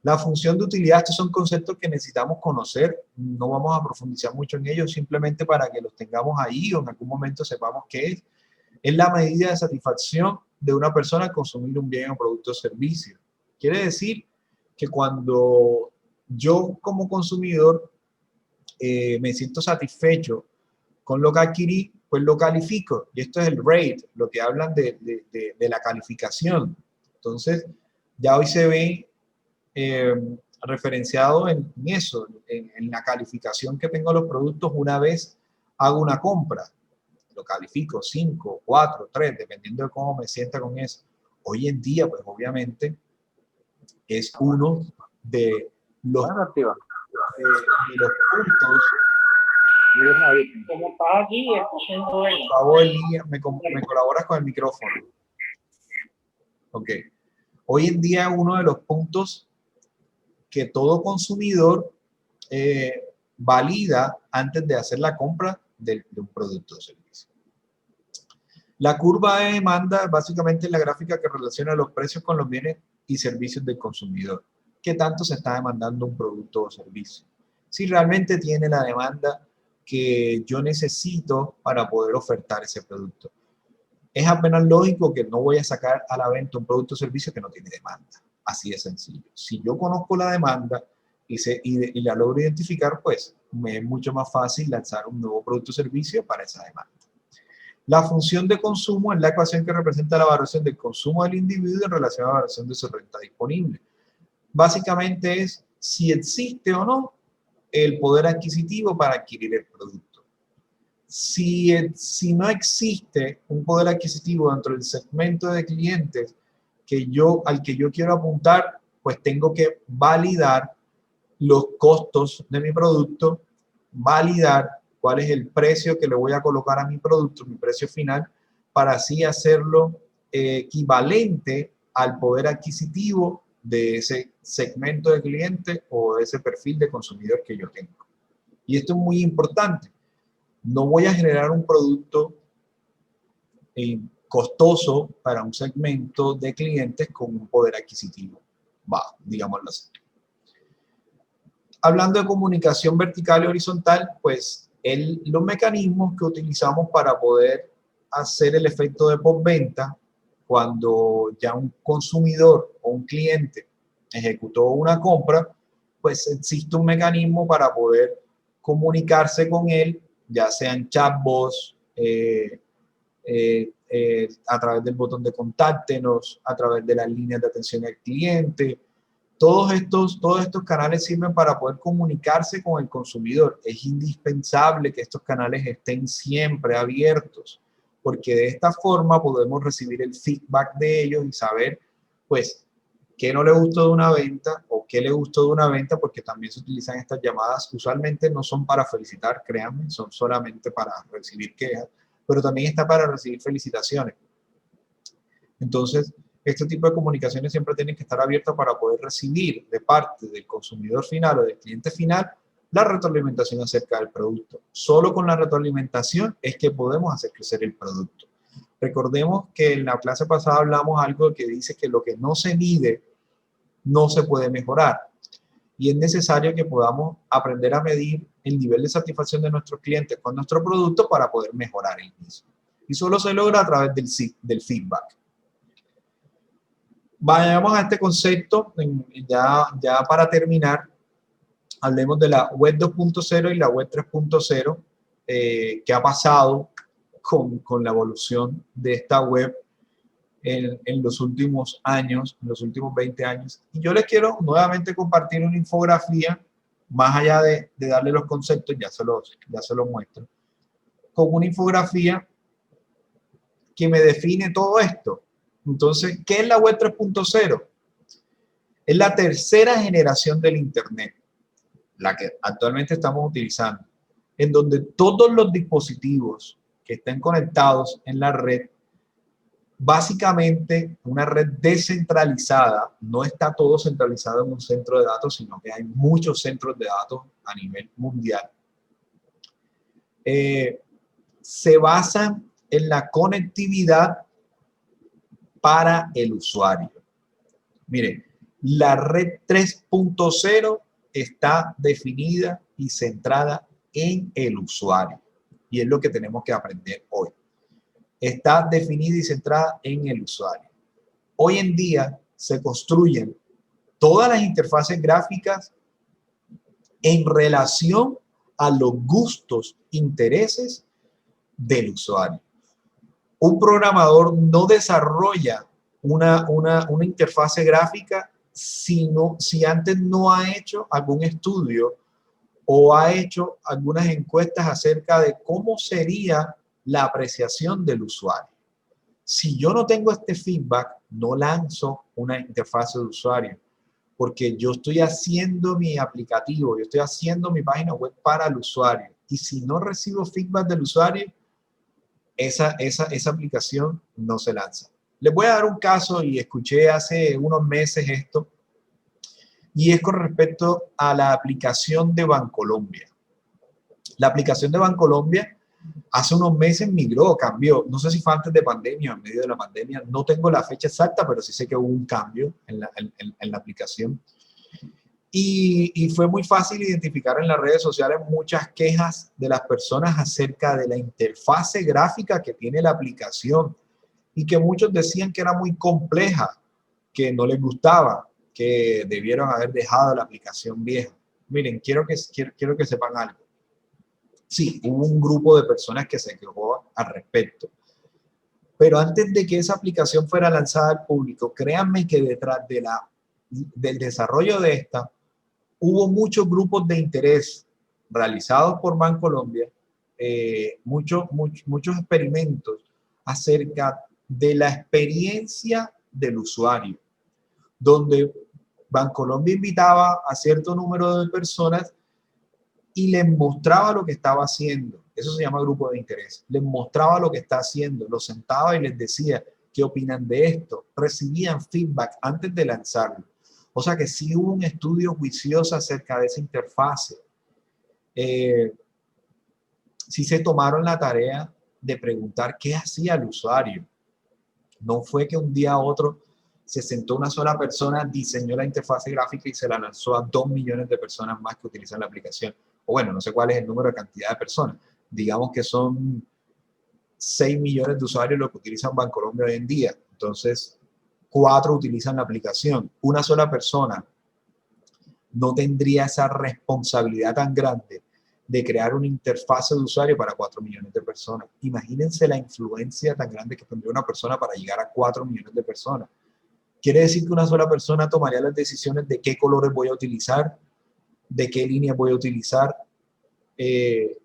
La función de utilidad, estos son conceptos que necesitamos conocer, no vamos a profundizar mucho en ellos, simplemente para que los tengamos ahí o en algún momento sepamos qué es. Es la medida de satisfacción de una persona al consumir un bien o producto o servicio. Quiere decir que cuando yo como consumidor me siento satisfecho con lo que adquirí, pues lo califico. Y esto es el rate, lo que hablan de la calificación. Entonces, ya hoy se ve referenciado en eso, en la calificación que tengo los productos una vez hago una compra. Lo califico 5, 4, 3, dependiendo de cómo me sienta con eso. Hoy en día, pues obviamente, es uno de los puntos. Como está aquí, Por favor, Lía, me colaboras con el micrófono. Ok. Hoy en día uno de los puntos que todo consumidor valida antes de hacer la compra de un producto o servicio. La curva de demanda básicamente es la gráfica que relaciona los precios con los bienes y servicios del consumidor. ¿Qué tanto se está demandando un producto o servicio? Si realmente tiene la demanda que yo necesito para poder ofertar ese producto. Es apenas lógico que no voy a sacar a la venta un producto o servicio que no tiene demanda. Así de sencillo. Si yo conozco la demanda y la logro identificar, pues me es mucho más fácil lanzar un nuevo producto o servicio para esa demanda. La función de consumo es la ecuación que representa la variación del consumo del individuo en relación a la variación de su renta disponible. Básicamente es si existe o no el poder adquisitivo para adquirir el producto. si no existe un poder adquisitivo dentro del segmento de clientes al que yo quiero apuntar, pues tengo que validar los costos de mi producto, validar cuál es el precio que le voy a colocar a mi producto, mi precio final, para así hacerlo equivalente al poder adquisitivo de ese segmento de cliente o de ese perfil de consumidor que yo tengo. Y esto es muy importante. No voy a generar un producto costoso para un segmento de clientes con un poder adquisitivo bajo, digámoslo así. Hablando de comunicación vertical y horizontal, pues los mecanismos que utilizamos para poder hacer el efecto de postventa, cuando ya un consumidor o un cliente ejecutó una compra, pues existe un mecanismo para poder comunicarse con él, ya sean chatbots, a través del botón de contáctenos, a través de las líneas de atención al cliente. Todos estos canales sirven para poder comunicarse con el consumidor. Es indispensable que estos canales estén siempre abiertos, porque de esta forma podemos recibir el feedback de ellos y saber, pues, qué no le gustó de una venta o qué le gustó de una venta, porque también se utilizan estas llamadas. Usualmente no son para felicitar, créanme, son solamente para recibir quejas, pero también está para recibir felicitaciones. Entonces, este tipo de comunicaciones siempre tienen que estar abiertas para poder recibir de parte del consumidor final o del cliente final la retroalimentación acerca del producto. Solo con la retroalimentación es que podemos hacer crecer el producto. Recordemos que en la clase pasada hablamos algo que dice que lo que no se mide no se puede mejorar. Y es necesario que podamos aprender a medir el nivel de satisfacción de nuestros clientes con nuestro producto para poder mejorar el mismo. Y solo se logra a través del feedback. Vayamos a este concepto, ya para terminar, hablemos de la web 2.0 y la web 3.0, que ha pasado con la evolución de esta web en los últimos años, en los últimos 20 años. Y yo les quiero nuevamente compartir una infografía, más allá de darle los conceptos, ya se los muestro, con una infografía que me define todo esto. Entonces, ¿qué es la web 3.0? Es la tercera generación del Internet, la que actualmente estamos utilizando, en donde todos los dispositivos que estén conectados en la red, básicamente una red descentralizada, no está todo centralizado en un centro de datos, sino que hay muchos centros de datos a nivel mundial. Se basan en la conectividad para el usuario. Miren, la red 3.0 está definida y centrada en el usuario. Y es lo que tenemos que aprender hoy. Está definida y centrada en el usuario. Hoy en día se construyen todas las interfaces gráficas en relación a los gustos, intereses del usuario. Un programador no desarrolla una interfase gráfica si antes no ha hecho algún estudio o ha hecho algunas encuestas acerca de cómo sería la apreciación del usuario. Si yo no tengo este feedback, no lanzo una interfase de usuario, porque yo estoy haciendo mi aplicativo, yo estoy haciendo mi página web para el usuario. Y si no recibo feedback del usuario, esa aplicación no se lanza. Les voy a dar un caso y escuché hace unos meses esto, y es con respecto a la aplicación de Bancolombia. La aplicación de Bancolombia hace unos meses migró, cambió. No sé si fue antes de pandemia o en medio de la pandemia. No tengo la fecha exacta, pero sí sé que hubo un cambio en la aplicación. Y fue muy fácil identificar en las redes sociales muchas quejas de las personas acerca de la interfase gráfica que tiene la aplicación y que muchos decían que era muy compleja, que no les gustaba, que debieron haber dejado la aplicación vieja. Miren, quiero que sepan algo. Sí, hubo un grupo de personas que se quejó al respecto. Pero antes de que esa aplicación fuera lanzada al público, créanme que detrás del desarrollo de esta, hubo muchos grupos de interés realizados por Bancolombia, muchos experimentos acerca de la experiencia del usuario, donde Bancolombia invitaba a cierto número de personas y les mostraba lo que estaba haciendo. Eso se llama grupo de interés. Les mostraba lo que está haciendo, los sentaba y les decía qué opinan de esto. Recibían feedback antes de lanzarlo. O sea que sí hubo un estudio juicioso acerca de esa interfase. Sí se tomaron la tarea de preguntar qué hacía el usuario. No fue que un día a otro se sentó una sola persona, diseñó la interfase gráfica y se la lanzó a 2 millones de personas más que utilizan la aplicación. O bueno, no sé cuál es el número de cantidad de personas. Digamos que son 6 millones de usuarios los que utilizan Bancolombia hoy en día. Entonces, 4 utilizan la aplicación. Una sola persona no tendría esa responsabilidad tan grande de crear una interfase de usuario para 4 millones de personas. Imagínense la influencia tan grande que tendría una persona para llegar a 4 millones de personas. Quiere decir que una sola persona tomaría las decisiones de qué colores voy a utilizar, de qué líneas voy a utilizar, de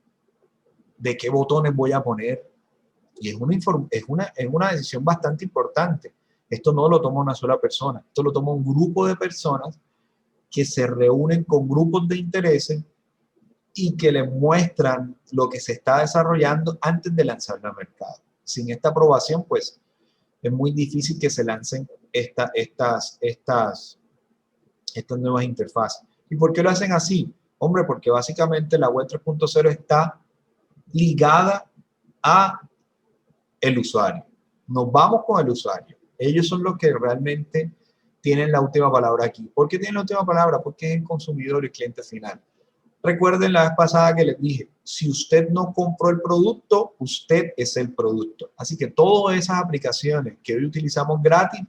qué botones voy a poner. Y es una decisión bastante importante. Esto no lo toma una sola persona, esto lo toma un grupo de personas que se reúnen con grupos de intereses y que les muestran lo que se está desarrollando antes de lanzarlo al mercado. Sin esta aprobación, pues, es muy difícil que se lancen estas nuevas interfaces. ¿Y por qué lo hacen así? Hombre, porque básicamente la web 3.0 está ligada a el usuario. Nos vamos con el usuario. Ellos son los que realmente tienen la última palabra aquí. ¿Por qué tienen la última palabra? Porque es el consumidor y el cliente final. Recuerden la vez pasada que les dije, si usted no compró el producto, usted es el producto. Así que todas esas aplicaciones que hoy utilizamos gratis,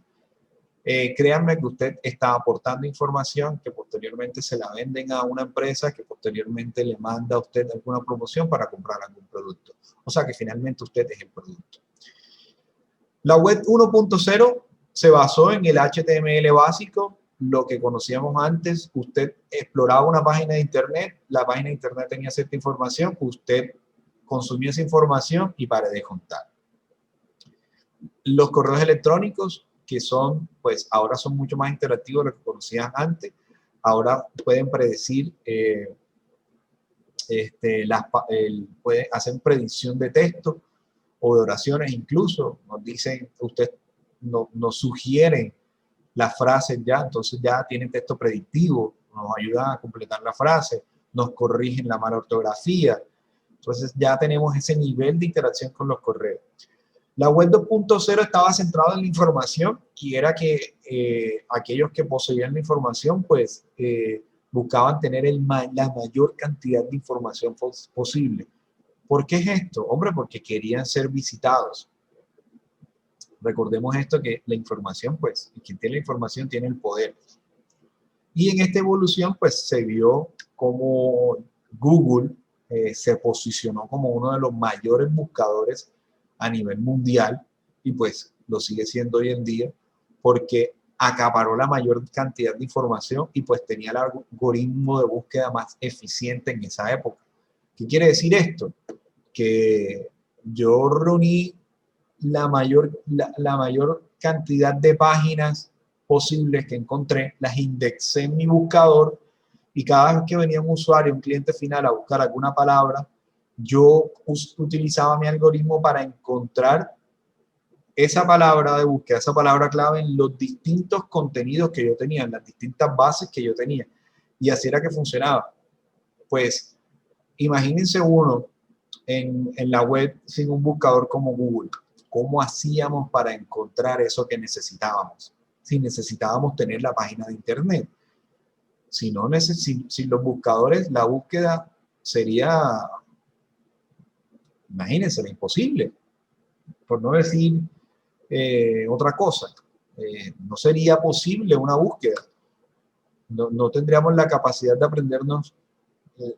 créanme que usted está aportando información que posteriormente se la venden a una empresa que posteriormente le manda a usted alguna promoción para comprar algún producto. O sea que finalmente usted es el producto. La web 1.0 se basó en el HTML básico, lo que conocíamos antes. Usted exploraba una página de internet, la página de internet tenía cierta información, usted consumía esa información y para de contar. Los correos electrónicos, que son, pues ahora son mucho más interactivos de lo que conocían antes, ahora pueden predecir, hacen predicción de texto o de oraciones incluso, nos dicen, usted nos sugieren las frases ya, entonces ya tienen texto predictivo, nos ayudan a completar la frase, nos corrigen la mala ortografía, entonces ya tenemos ese nivel de interacción con los correos. La web 2.0 estaba centrada en la información y era que aquellos que poseían la información pues buscaban tener la mayor cantidad de información posible. ¿Por qué es esto? Hombre, porque querían ser visitados. Recordemos esto, que la información, pues, quien tiene la información tiene el poder. Y en esta evolución, pues, se vio como Google se posicionó como uno de los mayores buscadores a nivel mundial y, pues, lo sigue siendo hoy en día porque acaparó la mayor cantidad de información y, pues, tenía el algoritmo de búsqueda más eficiente en esa época. ¿Qué quiere decir esto? Que yo reuní la mayor cantidad de páginas posibles que encontré, las indexé en mi buscador y cada vez que venía un usuario, un cliente final a buscar alguna palabra, yo utilizaba mi algoritmo para encontrar esa palabra de búsqueda, esa palabra clave en los distintos contenidos que yo tenía, en las distintas bases que yo tenía. Y así era que funcionaba. Pues imagínense uno en la web sin un buscador como Google. ¿Cómo hacíamos para encontrar eso que necesitábamos? Si necesitábamos tener la página de internet. Si no, sin los buscadores, la búsqueda sería, imagínense, imposible. Por no decir otra cosa. No sería posible una búsqueda. No tendríamos la capacidad de aprendernos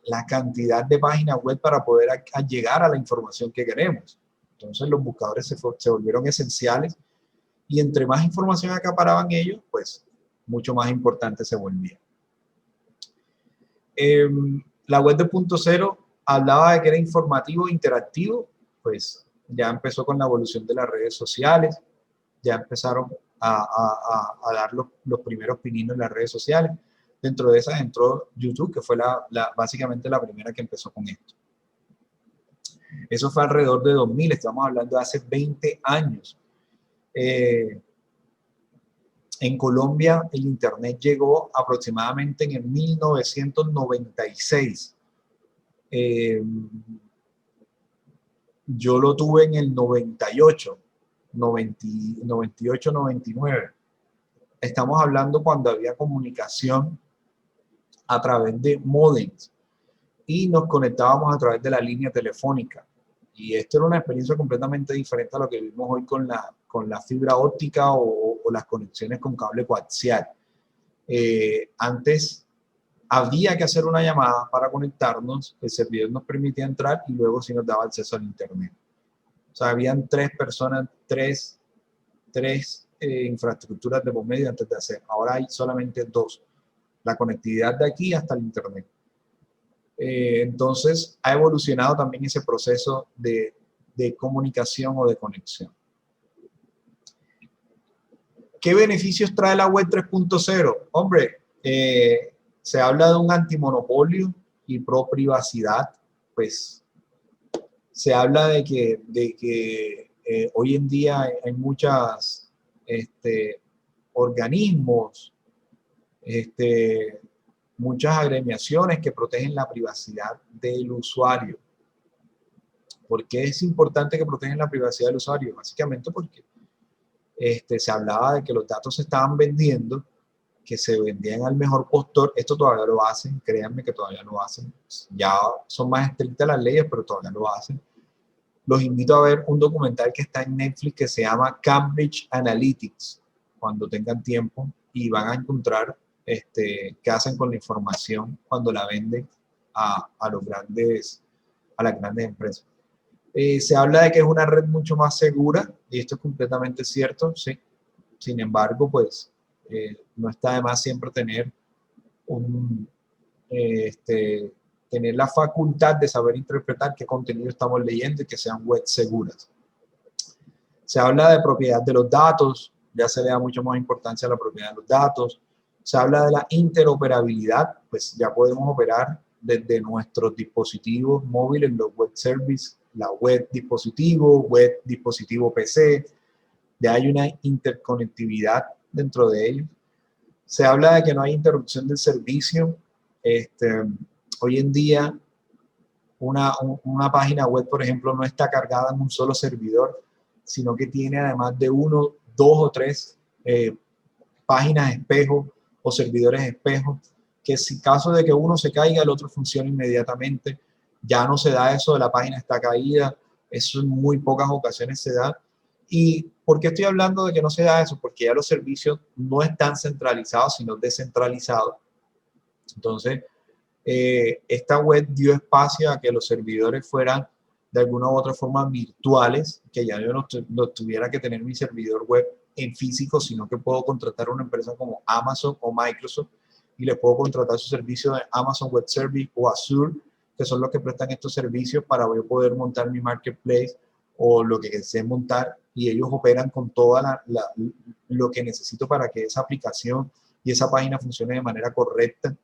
la cantidad de páginas web para poder llegar a la información que queremos. Entonces los buscadores se volvieron esenciales y entre más información acaparaban ellos, pues mucho más importante se volvía. La web 2.0 hablaba de que era informativo e interactivo, pues ya empezó con la evolución de las redes sociales, ya empezaron a dar los primeros pininos en las redes sociales. Dentro de esas entró YouTube, que fue básicamente la primera que empezó con esto. Eso fue alrededor de 2000, estamos hablando de hace 20 años. En Colombia el Internet llegó aproximadamente en el 1996. Yo lo tuve en el 98, 98, 99. Estamos hablando cuando había comunicación a través de módems y nos conectábamos a través de la línea telefónica. Y esto era una experiencia completamente diferente a lo que vivimos hoy con la fibra óptica o las conexiones con cable coaxial. Antes había que hacer una llamada para conectarnos, el servidor nos permitía entrar y luego sí nos daba acceso al internet. O sea, habían tres personas, tres infraestructuras de por medio antes de hacer. Ahora hay solamente dos. La conectividad de aquí hasta el internet. Entonces, ha evolucionado también ese proceso de comunicación o de conexión. ¿Qué beneficios trae la web 3.0? Hombre, se habla de un antimonopolio y pro privacidad, pues se habla de que hoy en día hay muchos organismos, muchas agremiaciones que protegen la privacidad del usuario. ¿Por qué es importante que protejan la privacidad del usuario? Básicamente porque se hablaba de que los datos se estaban vendiendo, que se vendían al mejor postor. Esto todavía lo hacen, créanme que todavía lo hacen. Ya son más estrictas las leyes, pero todavía lo hacen. Los invito a ver un documental que está en Netflix que se llama Cambridge Analytics, cuando tengan tiempo, y van a encontrar qué hacen con la información cuando la venden a las grandes empresas. Se habla de que es una red mucho más segura, y esto es completamente cierto, sí. Sin embargo, pues no está de más siempre tener tener la facultad de saber interpretar qué contenido estamos leyendo y que sean webs seguras. Se habla de propiedad de los datos, ya se le da mucho más importancia a la propiedad de los datos. Se habla de la interoperabilidad, pues ya podemos operar desde nuestros dispositivos móviles, los web services, la web dispositivo PC, ya hay una interconectividad dentro de ellos. Se habla de que no hay interrupción del servicio. Hoy en día una página web, por ejemplo, no está cargada en un solo servidor, sino que tiene además de uno, dos o tres páginas espejo o servidores espejo, que si caso de que uno se caiga, el otro funciona inmediatamente. Ya no se da eso de la página está caída, eso en muy pocas ocasiones se da. ¿Y por qué estoy hablando de que no se da eso? Porque ya los servicios no están centralizados, sino descentralizados. Entonces, esta web dio espacio a que los servidores fueran de alguna u otra forma virtuales, que ya yo no tuviera que tener mi servidor web en físico, sino que puedo contratar a una empresa como Amazon o Microsoft y le puedo contratar su servicio de Amazon Web Service o Azure, que son los que prestan estos servicios para yo poder montar mi marketplace o lo que desee montar, y ellos operan con toda lo que necesito para que esa aplicación y esa página funcione de manera correcta.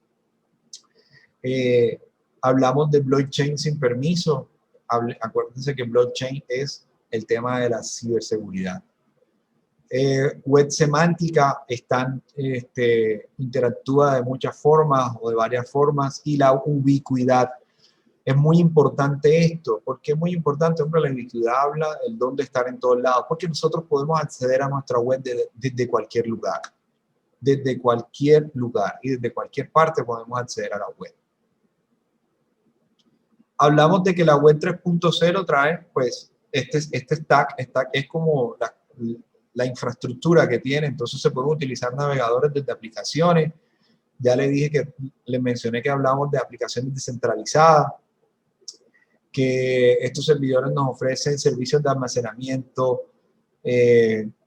Hablamos de blockchain sin permiso. Acuérdense que blockchain es el tema de la ciberseguridad. Web semántica interactúa de muchas formas o de varias formas, y la ubicuidad. Es muy importante esto. ¿Por qué es muy importante? Hombre, la ubicuidad habla del dónde estar en todos lados, porque nosotros podemos acceder a nuestra web desde cualquier lugar. Desde cualquier lugar y desde cualquier parte podemos acceder a la web. Hablamos de que la web 3.0 trae, pues, este stack es como la infraestructura que tiene. Entonces se pueden utilizar navegadores desde aplicaciones. Ya les mencioné que hablamos de aplicaciones descentralizadas, que estos servidores nos ofrecen servicios de almacenamiento,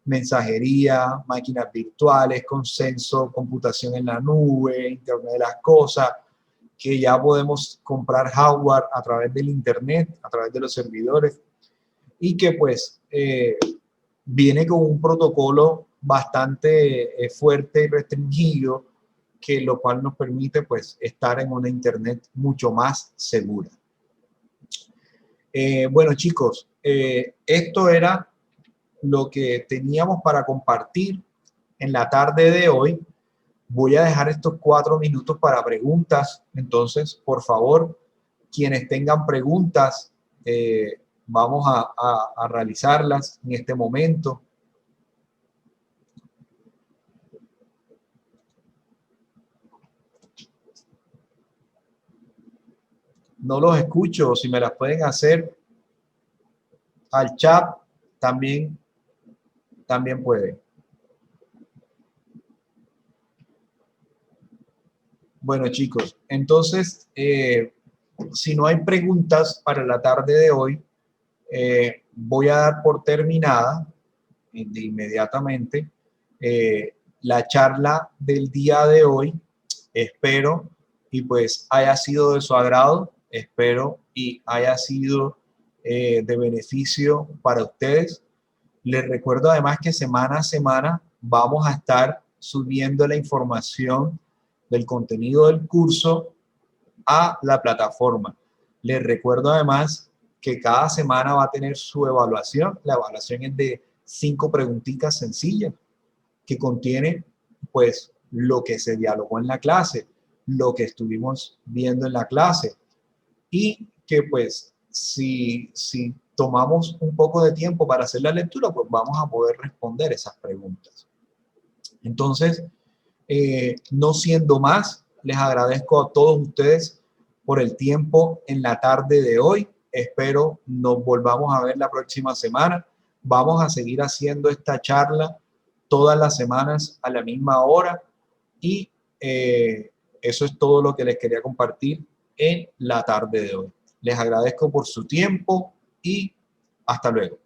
mensajería, máquinas virtuales, consenso, computación en la nube, Internet de las cosas, que ya podemos comprar hardware a través del internet, a través de los servidores, y que pues viene con un protocolo bastante fuerte y restringido, que lo cual nos permite pues estar en una internet mucho más segura. Bueno chicos, esto era lo que teníamos para compartir en la tarde de hoy. Voy a dejar estos 4 minutos para preguntas. Entonces, por favor, quienes tengan preguntas, vamos a realizarlas en este momento. No los escucho. Si me las pueden hacer al chat, también puede. Bueno, chicos, entonces, si no hay preguntas para la tarde de hoy, voy a dar por terminada de inmediatamente la charla del día de hoy. Espero y pues haya sido de su agrado, espero y haya sido de beneficio para ustedes. Les recuerdo además que semana a semana vamos a estar subiendo la información del contenido del curso a la plataforma. Les recuerdo además que cada semana va a tener su evaluación. La evaluación es de 5 preguntitas sencillas que contiene pues lo que se dialogó en la clase, lo que estuvimos viendo en la clase, y que pues si tomamos un poco de tiempo para hacer la lectura, pues vamos a poder responder esas preguntas. Entonces, no siendo más, les agradezco a todos ustedes por el tiempo en la tarde de hoy. Espero nos volvamos a ver la próxima semana. Vamos a seguir haciendo esta charla todas las semanas a la misma hora, y eso es todo lo que les quería compartir en la tarde de hoy. Les agradezco por su tiempo y hasta luego.